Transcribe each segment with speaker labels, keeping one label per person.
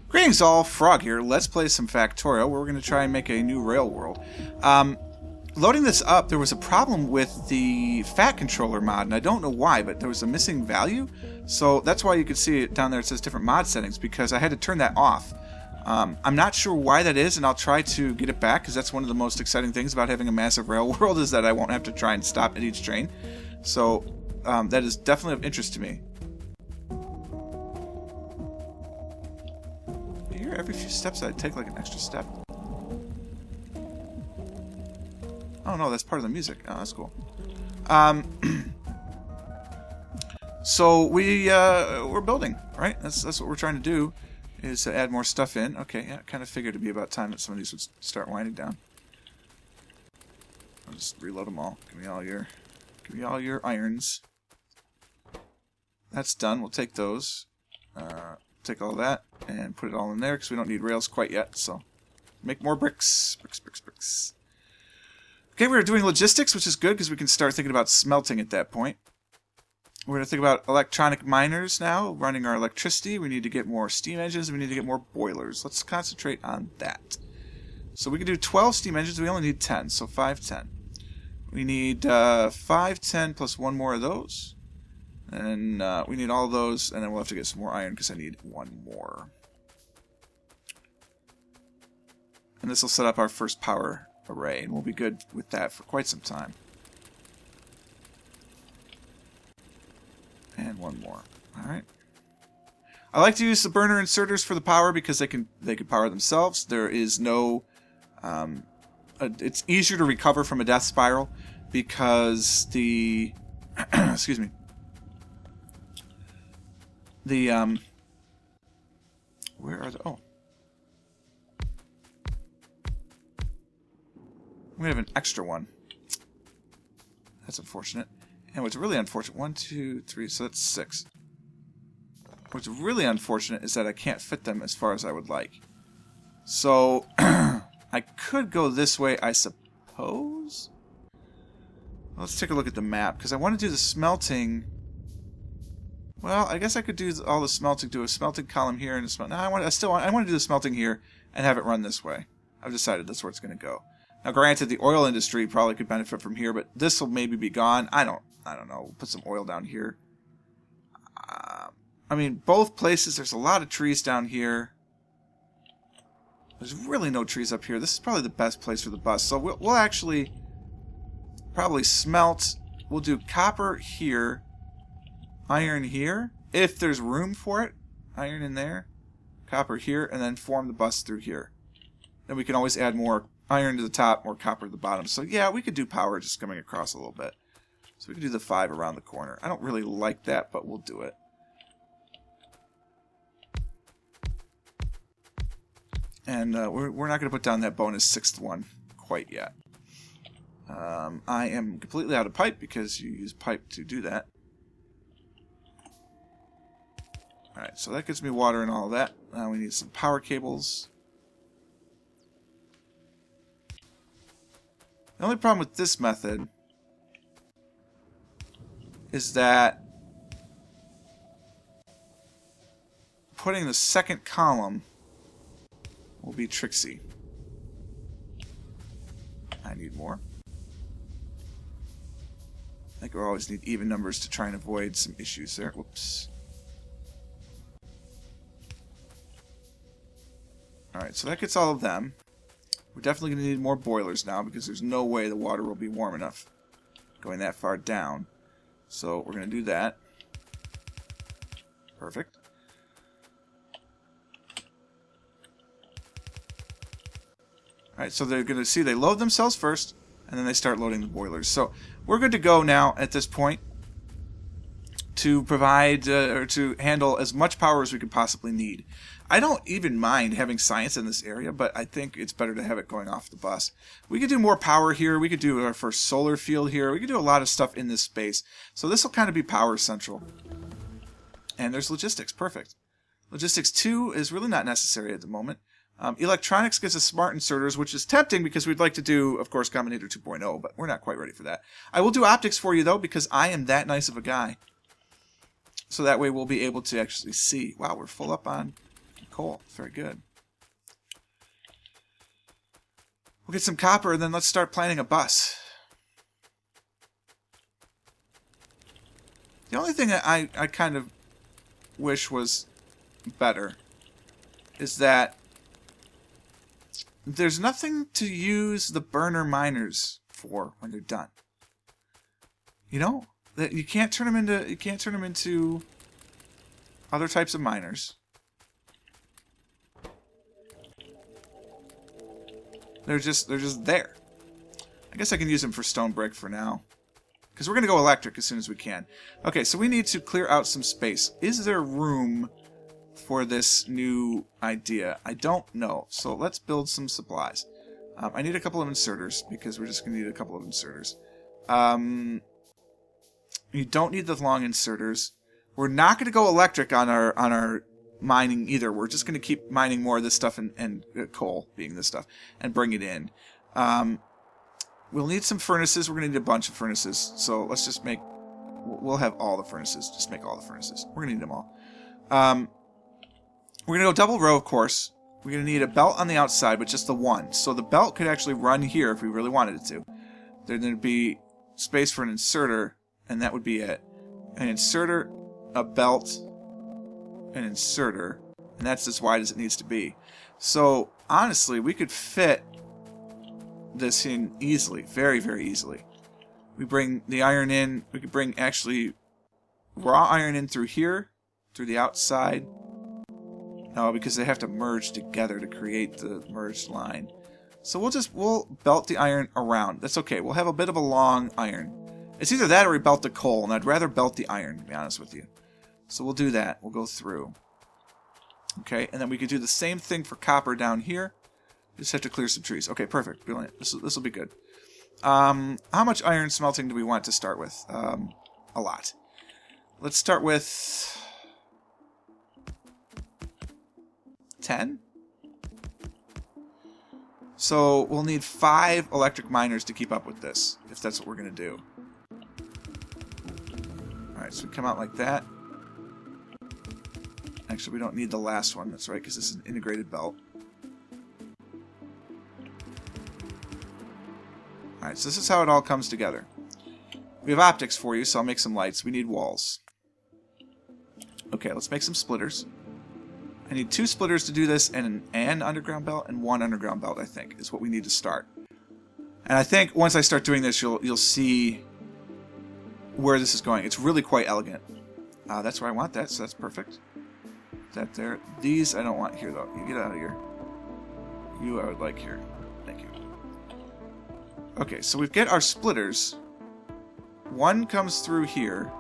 Speaker 1: Greetings all, Frog here. Let's play some Factorio, where we're going to try and make a new rail world. Loading this up, there was a problem with the Fat Controller mod, and I don't know why, but there was a missing value. So that's why you could see it down there, it says different mod settings, because I had to turn that off. I'm not sure why that is, and I'll try to get it back, because that's one of the most exciting things about having a massive rail world, is that I won't have to try and stop at each train. So that is definitely of interest to me. Every few steps I take like an extra step. Oh no, that's part of the music. Oh, that's cool. So we're building, right? That's what we're trying to do, is to add more stuff in. Okay, yeah, kind of figured it'd be about time that some of these would start winding down. I'll just reload them all. Give me all your irons. That's done. We'll take those. Take all that and put it all in there because we don't need rails quite yet. So make more bricks. Bricks. Okay, we're doing logistics, which is good because we can start thinking about smelting at that point. We're going to think about electronic miners now, running our electricity. We need to get more steam engines. We need to get more boilers. Let's concentrate on that. So we can do 12 steam engines. We only need 10, so 5, 10. We need 5, 10 plus one more of those. And we need all of those, and then we'll have to get some more iron because I need one more. And this will set up our first power array, and we'll be good with that for quite some time. And one more. Alright. I like to use the burner inserters for the power because they can power themselves. There is no... it's easier to recover from a death spiral because the... excuse me. Where are the... Oh. I'm going to have an extra one. That's unfortunate. And what's really unfortunate... 1, 2, 3, so that's 6. What's really unfortunate is that I can't fit them as far as I would like. So, I could go this way, I suppose? Let's take a look at the map, because I want to do the smelting... Well, I guess I could do all the smelting, do a smelting column here and a smelting... No, I want to do the smelting here and have it run this way. I've decided that's where it's going to go. Now, granted, the oil industry probably could benefit from here, but this will maybe be gone. I don't know. We'll put some oil down here. I mean, both places, there's a lot of trees down here. There's really no trees up here. This is probably the best place for the bus. So we'll actually probably smelt. We'll do copper here. Iron here, if there's room for it. Iron in there. Copper here, and then form the bus through here. Then we can always add more iron to the top, more copper to the bottom. So yeah, we could do power just coming across a little bit. So we could do the 5 around the corner. I don't really like that, but we'll do it. And we're not going to put down that bonus 6th one quite yet. I am completely out of pipe because you use pipe to do that. Alright, so that gets me water and all of that. Now we need some power cables. The only problem with this method is that putting the second column will be tricksy. I need more. I think we always need even numbers to try and avoid some issues there. Whoops. Alright, so that gets all of them. We're definitely going to need more boilers now because there's no way the water will be warm enough going that far down. So we're going to do that. Perfect. Alright, so they're going to see they load themselves first, and then they start loading the boilers. So we're good to go now at this point to provide or to handle as much power as we could possibly need. I don't even mind having science in this area, but I think it's better to have it going off the bus. We could do more power here. We could do our first solar field here. We could do a lot of stuff in this space. So this will kind of be power central. And there's logistics. Perfect. Logistics 2 is really not necessary at the moment. Electronics gets us smart inserters, which is tempting because we'd like to do, of course, Combinator 2.0, but we're not quite ready for that. I will do optics for you, though, because I am that nice of a guy. So that way we'll be able to actually see. Wow, we're full up on coal. Very good. We'll get some copper, and then let's start planning a bus. The only thing that I kind of wish was better is that there's nothing to use the burner miners for when they're done. You know, that you can't turn them into other types of miners. They're just there. I guess I can use them for stone brick for now, because we're going to go electric as soon as we can. Okay, so we need to clear out some space. Is there room for this new idea? I don't know. So let's build some supplies. I need a couple of inserters, because we're just going to need a couple of inserters. You don't need the long inserters. We're not going to go electric on our mining either. We're just going to keep mining more of this stuff and coal being this stuff and bring it in. We'll need some furnaces. We're going to need a bunch of furnaces. So let's just make... We'll have all the furnaces. Just make all the furnaces. We're going to need them all. We're going to go double row, of course. We're going to need a belt on the outside, but just the one. So the belt could actually run here if we really wanted it to. Then there'd be space for an inserter, and that would be it. An inserter, a belt, an inserter, and that's as wide as it needs to be. So honestly, we could fit this in easily, very, very easily. We bring the iron in. We could bring actually raw iron in through here, through the outside. No, because they have to merge together to create the merged line. So we'll belt the iron around. That's okay. We'll have a bit of a long iron. It's either that or we belt the coal, and I'd rather belt the iron, to be honest with you. So we'll do that. We'll go through. Okay, and then we could do the same thing for copper down here. Just have to clear some trees. Okay, perfect. Brilliant. This will be good. How much iron smelting do we want to start with? A lot. Let's start with 10. So we'll need 5 electric miners to keep up with this, if that's what we're going to do. Alright, so we come out like that. Actually, we don't need the last one, that's right, because this is an integrated belt. Alright, so this is how it all comes together. We have optics for you, so I'll make some lights. We need walls. Okay, let's make some splitters. I need 2 splitters to do this, and an underground belt and 1 underground belt, I think, is what we need to start. And I think once I start doing this, you'll see where this is going. It's really quite elegant. That's where I want that, so that's perfect. That there. These I don't want here, though. You get out of here. You I would like here. Thank you. Okay, so we've got our splitters. 1 comes through here.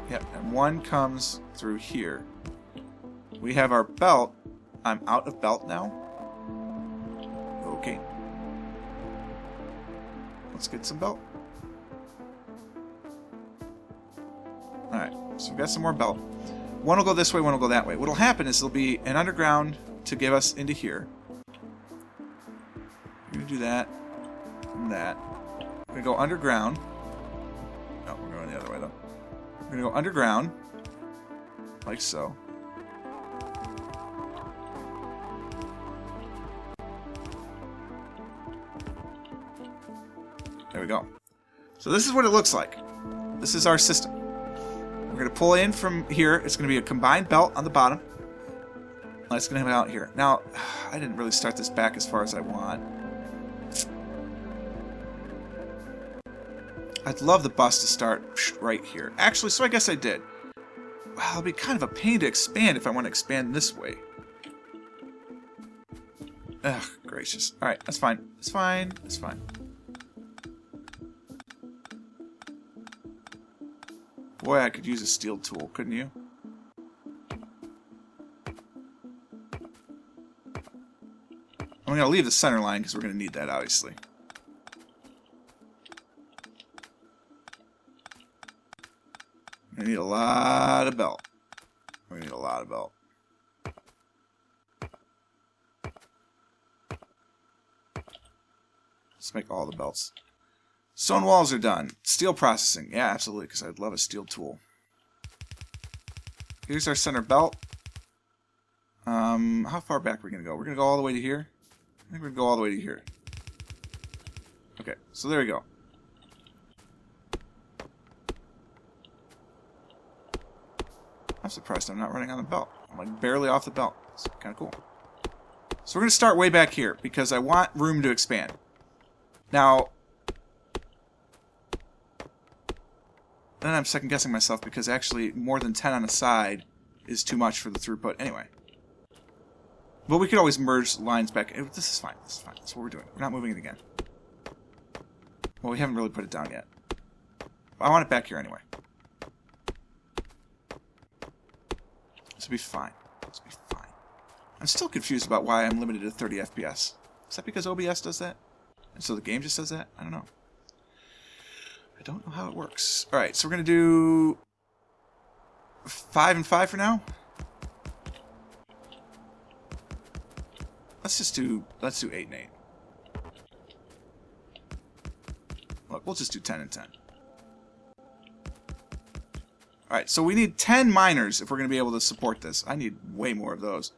Speaker 1: Yep, and 1 comes through here. We have our belt. I'm out of belt now. Okay. Let's get some belt. Alright, so we've got some more belt. 1 will go this way, 1 will go that way. What'll happen is there'll be an underground to give us into here. We're going to do that and that. We're going to go underground. No, we're going the other way, though. We're going to go underground, like so. There we go. So this is what it looks like. This is our system. We're going to pull in from here. It's going to be a combined belt on the bottom. It's going to have it out here. Now, I didn't really start this back as far as I want. I'd love the bus to start right here. Actually, so I guess I did. Wow, it'll be kind of a pain to expand if I want to expand this way. Ugh, gracious. Alright, that's fine. It's fine. It's fine. Boy, I could use a steel tool, couldn't you? I'm going to leave the center line because we're going to need that, obviously. We need a lot of belt. We need a lot of belt. Let's make all the belts. Stone walls are done. Steel processing. Yeah, absolutely, because I'd love a steel tool. Here's our center belt. How far back are we going to go? We're going to go all the way to here? I think we're going to go all the way to here. Okay, so there we go. I'm surprised I'm not running on the belt. I'm like barely off the belt. It's kind of cool. So we're going to start way back here because I want room to expand. Now, then I'm second guessing myself because actually more than 10 on a side is too much for the throughput anyway. But we could always merge lines back. This is fine. This is fine. That's what we're doing. We're not moving it again. Well, we haven't really put it down yet. But I want it back here anyway. This will be fine. This will be fine. I'm still confused about why I'm limited to 30 FPS. Is that because OBS does that? And so the game just does that? I don't know. I don't know how it works. Alright, so we're going to do 5 and 5 for now. Let's do 8 and 8. Look, we'll just do 10 and 10. Alright, so we need 10 miners if we're going to be able to support this. I need way more of those.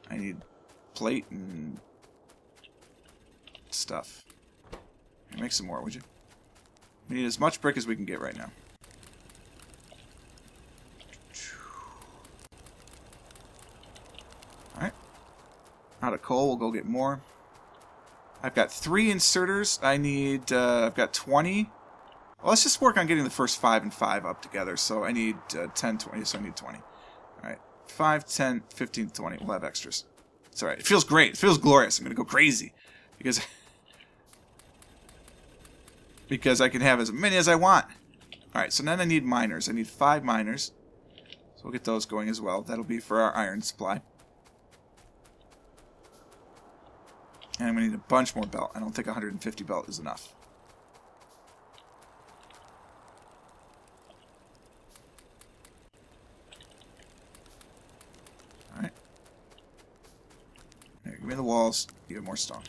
Speaker 1: I need plate and stuff. Make some more, would you? We need as much brick as we can get right now. Alright. Out of coal, we'll go get more. I've got 3 inserters. I need, I've got 20. Well, let's just work on getting the first 5 and 5 up together. So I need 10, 20, so I need 20. Alright. 5, 10, 15, 20. We'll have extras. It's alright. It feels great. It feels glorious. I'm going to go crazy. Because I can have as many as I want. Alright, so then I need miners. I need 5 miners. So we'll get those going as well. That'll be for our iron supply. And I'm going to need a bunch more belt. I don't think 150 belt is enough. Alright. There, give me the walls. Even more stone.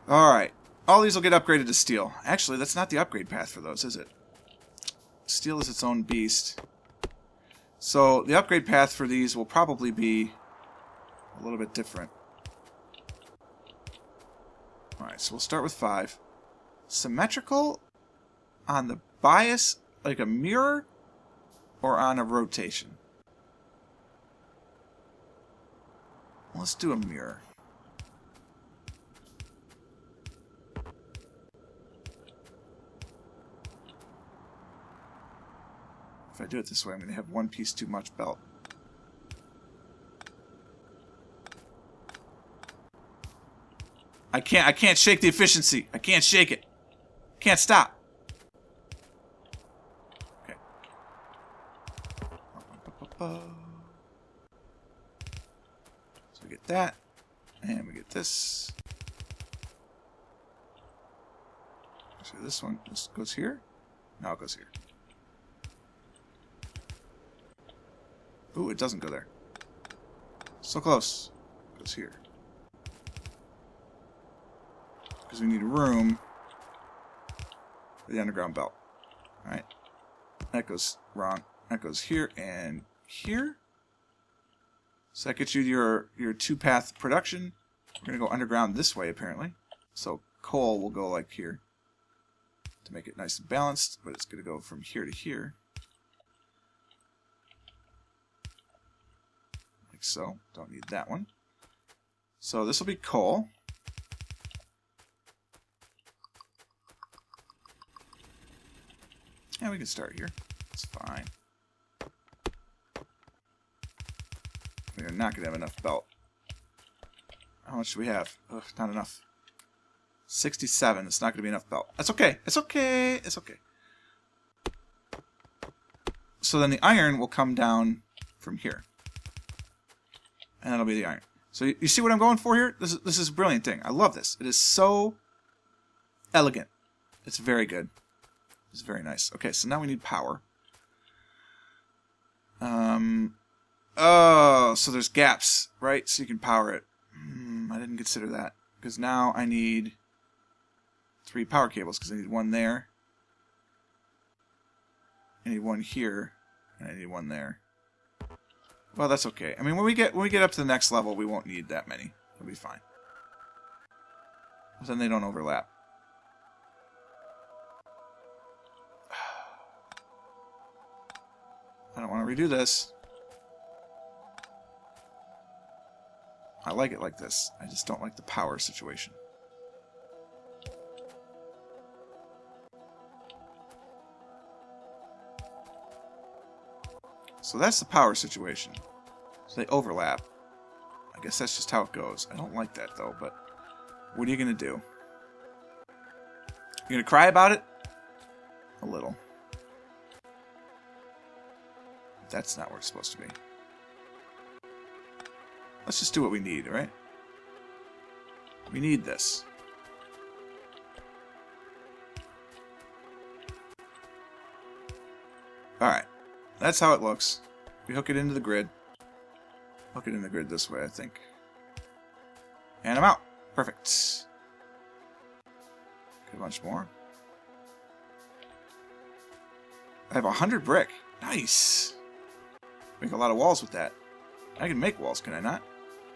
Speaker 1: Alright. All these will get upgraded to steel. Actually, that's not the upgrade path for those, is it? Steel is its own beast. So, the upgrade path for these will probably be a little bit different. Alright, so we'll start with 5. Symmetrical on the bias, like a mirror, or on a rotation? Let's do a mirror. If I do it this way, I'm going to have 1 piece too much belt. I can't shake the efficiency. I can't shake it. Can't stop. Okay. So we get that. And we get this. So this one, this goes here. No, it goes here. Ooh, it doesn't go there. So close. It goes here. Because we need room for the underground belt. Alright. That goes wrong. That goes here and here. So that gets you your 2-path production. We're going to go underground this way, apparently. So coal will go like here. To make it nice and balanced. But it's going to go from here to here. Like so. Don't need that one. So this will be coal. Yeah, we can start here. It's fine. We're not going to have enough belt. How much do we have? Ugh, not enough. 67. It's not going to be enough belt. That's okay. It's okay. It's okay. So then the iron will come down from here. And that'll be the iron. So you see what I'm going for here? This is a brilliant thing. I love this. It is so elegant. It's very good. It's very nice. Okay, so now we need power. Oh, so there's gaps, right? So you can power it. I didn't consider that. Because now I need 3 power cables, because I need 1 there. I need 1 here, and I need 1 there. Well, that's okay. I mean, when we get up to the next level, we won't need that many. It'll be fine. But then they don't overlap. I don't want to redo this. I like it like this. I just don't like the power situation. So that's the power situation. So they overlap. I guess that's just how it goes. I don't like that though, but what are you going to do? You going to cry about it? A little. That's not where it's supposed to be. Let's just do what we need, right? We need this. Alright. That's how it looks. We hook it into the grid. Hook it in the grid this way, I think. And I'm out. Perfect. Get a bunch more. I have 100 brick. Nice. Make a lot of walls with that. I can make walls, can I not?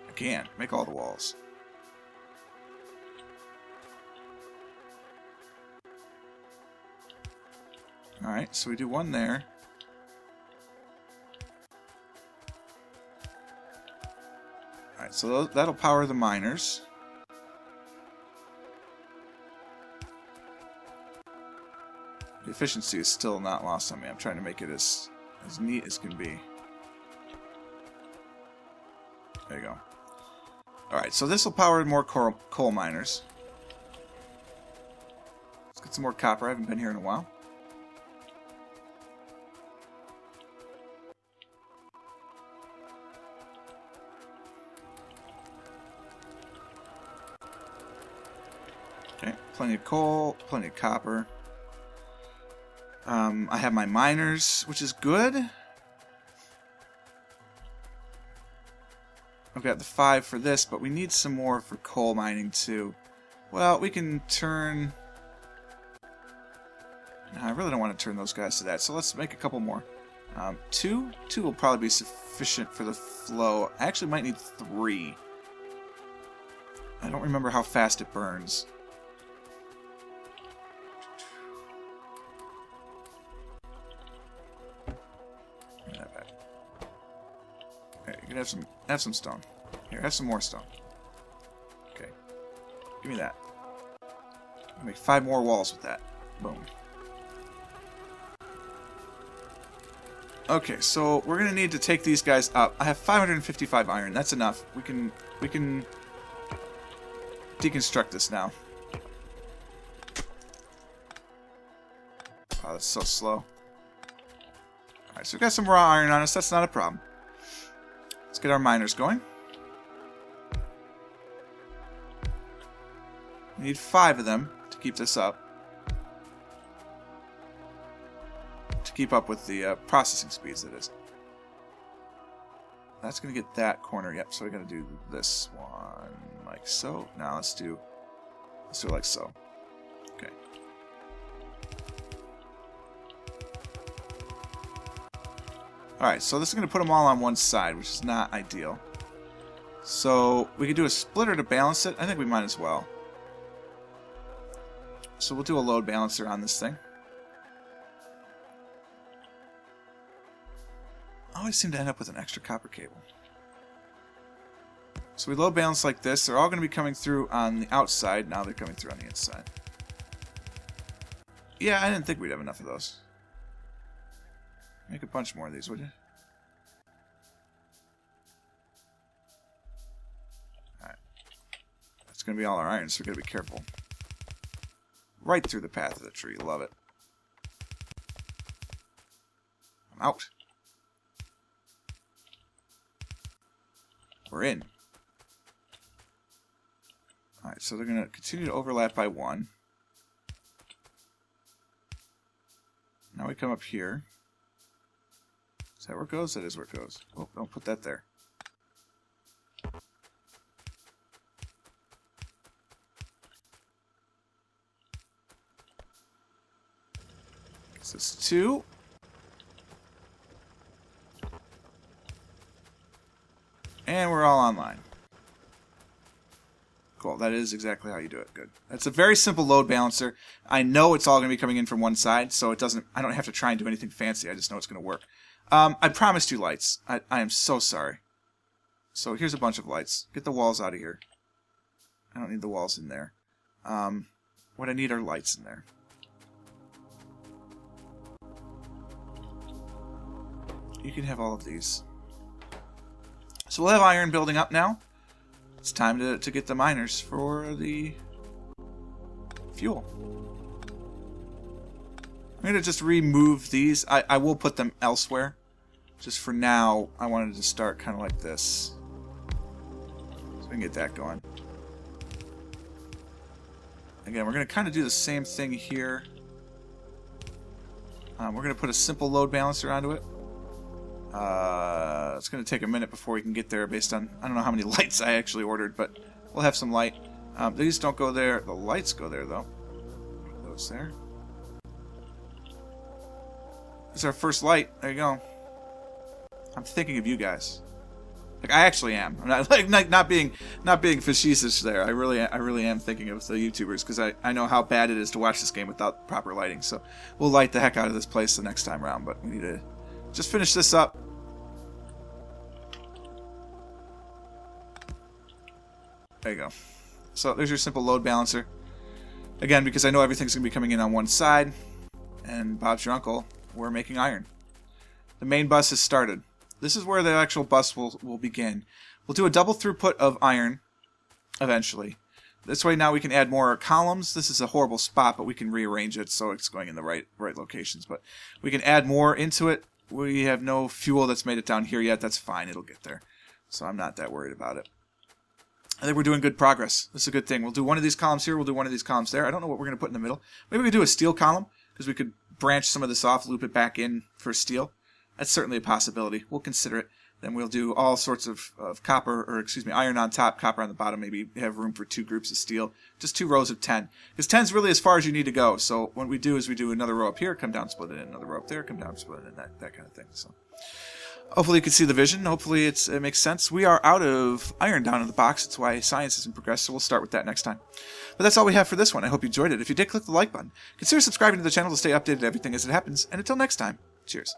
Speaker 1: I can. Make all the walls. Alright, so we do one there. Alright, so that'll power the miners. The efficiency is still not lost on me. I'm trying to make it as neat as can be. There you go. Alright, so this will power more coal miners. Let's get some more copper. I haven't been here in a while. Okay, plenty of coal, plenty of copper. I have my miners, which is good. I've got the 5 for this, but we need some more for coal mining too. Well, we can turn... No, I really don't want to turn those guys to that, so let's make a couple more. 2 will probably be sufficient for the flow. I actually might need 3. I don't remember how fast it burns. You can have some stone. Here, have some more stone. Okay. Give me that. I'll make 5 more walls with that. Boom. Okay, so we're gonna need to take these guys up. I have 555 iron. That's enough. We can deconstruct this now. Wow, that's so slow. Alright, so we've got some raw iron on us. That's not a problem. Let's get our miners going. We need 5 of them to keep this up. To keep up with the processing speeds, that is. That's going to get that corner. Yep, so we're going to do this one like so. Now let's do it like so. Okay. Alright, so this is going to put them all on one side, which is not ideal. So we could do a splitter to balance it. I think we might as well. So we'll do a load balancer on this thing. I always seem to end up with an extra copper cable. So we load balance like this. They're all going to be coming through on the outside. Now they're coming through on the inside. Yeah, I didn't think we'd have enough of those. Make a bunch more of these, would you? Alright. That's going to be all our iron, so we've got to be careful. Right through the path of the tree. Love it. I'm out. We're in. Alright, so they're going to continue to overlap by 1. Now we come up here. Is that where it goes? That is where it goes. Oh, don't put that there. This is 2. And we're all online. Cool. That is exactly how you do it. Good. That's a very simple load balancer. I know it's all going to be coming in from one side, so it doesn't. I don't have to try and do anything fancy. I just know it's going to work. I promised you lights. I am so sorry. So here's a bunch of lights. Get the walls out of here. I don't need the walls in there. What I need are lights in there. You can have all of these. So we'll have iron building up now. It's time to get the miners for the fuel. I'm going to just remove these. I will put them elsewhere. Just for now, I wanted to start kind of like this. So we can get that going. Again, we're going to kind of do the same thing here. We're going to put a simple load balancer onto it. It's going to take a minute before we can get there based on, I don't know how many lights I actually ordered, but we'll have some light. These don't go there. The lights go there, though. Put those there. This is our first light. There you go. I'm thinking of you guys. Like, I actually am. I'm not like not being facetious there. I really am thinking of the YouTubers because I know how bad it is to watch this game without proper lighting. So we'll light the heck out of this place the next time around, but we need to just finish this up. There you go. So there's your simple load balancer. Again, because I know everything's going to be coming in on one side, and Bob's your uncle, we're making iron. The main bus has started. This is where the actual bus will begin. We'll do a double throughput of iron eventually. This way now we can add more columns. This is a horrible spot, but we can rearrange it so it's going in the right locations. But we can add more into it. We have no fuel that's made it down here yet. That's fine. It'll get there. So I'm not that worried about it. I think we're doing good progress. This is a good thing. We'll do one of these columns here. We'll do one of these columns there. I don't know what we're going to put in the middle. Maybe we could do a steel column because we could branch some of this off, loop it back in for steel. That's certainly a possibility. We'll consider it. Then we'll do all sorts of copper, or excuse me, iron on top, copper on the bottom. Maybe have room for 2 groups of steel. Just 2 rows of 10. Because 10 is really as far as you need to go. So what we do is we do another row up here, come down, split it in. Another row up there, come down, split it in. That kind of thing. So hopefully you can see the vision. Hopefully it makes sense. We are out of iron down in the box. That's why science hasn't progressed. So we'll start with that next time. But that's all we have for this one. I hope you enjoyed it. If you did, click the like button. Consider subscribing to the channel to stay updated on everything as it happens. And until next time, cheers.